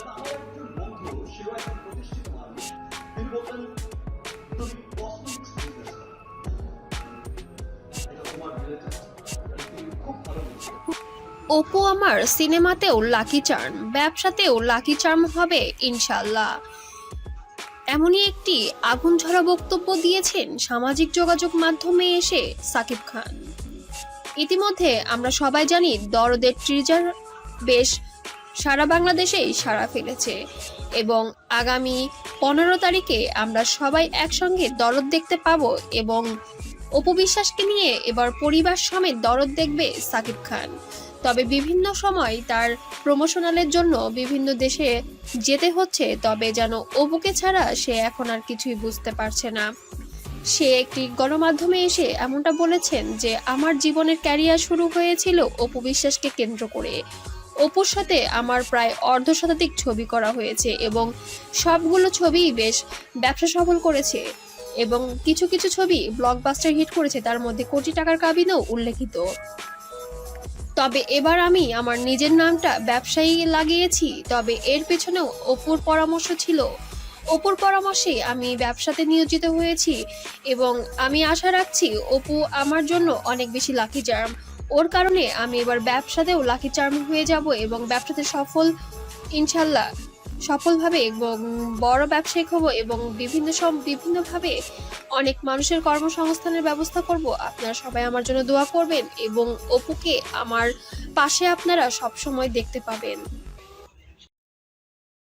আমার একজন বন্ধু, সেও একজন প্রতিষ্ঠিত মানুষ, তিনি বললেন, তুমি কসমেটিক্স বিজনেস করো, এটা তোমার রিলেটেড, তুমি খুব ভালো বুঝবে। অপু আমার সিনেমাতেও লাকি চার্ম, ব্যবসাতেও লাকি চার্ম হবে ইনশাল্লাহ। এমনই একটি আগুনঝরা বক্তব্য দিয়েছেন সামাজিক যোগাযোগ মাধ্যমে এসে সাকিব খান। ইতিমধ্যে আমরা সবাই জানি দরদের ট্রিজার বেশ সারা বাংলাদেশেই সাড়া ফেলেছে এবং আগামী 15 তারিখে আমরা সবাই একসঙ্গে দরদ দেখতে পাবো এবং অপু বিশ্বাসকে নিয়ে এবার পরিবার সমেত দরদ দেখবে সাকিব খান। তবে বিভিন্ন সময় তার প্রমোশনালের জন্য বিভিন্ন দেশে যেতে হচ্ছে, তবে যেন অপুকে ছাড়া সে এখন আর কিছুই বুঝতে পারছে না। সে একটি গণমাধ্যমে এসে এমনটা বলেছেন যে আমার জীবনের ক্যারিয়ার শুরু হয়েছিল অপু বিশ্বাসকে কেন্দ্র করে। অপুর সাথে আমার প্রায় অর্ধশতাধিক ছবি করা হয়েছে এবং সবগুলো ছবিই বেশ ব্যবসা সফল করেছে এবং কিছু কিছু ছবি ব্লকবাস্টার হিট করেছে, তার মধ্যে কোটি টাকার কাবিনও উল্লেখিত। তবে এবার আমি আমার নিজের নামটা ব্যবসায়ী লাগিয়েছি, তবে এর পেছনেও অপুর পরামর্শ ছিল। অপুর পরামর্শে আমি ব্যবসাতে নিয়োজিত হয়েছি এবং আমি আশা রাখছি অপু আমার জন্য অনেক বেশি লাকি চার্ম। ওর কারণে আমি এবার ব্যবসাতেও লাকি চার্ম হয়ে যাব এবং ব্যবসাতে সফল ইনশাল্লাহ সফলভাবে এবং বড় ব্যবসায়িক হব এবং বিভিন্নভাবে অনেক মানুষের কর্মসংস্থানের ব্যবস্থা করব। আপনারা সবাই আমার জন্য দোয়া করবেন এবং অপুকে আমার পাশে আপনারা সব সময় দেখতে পাবেন।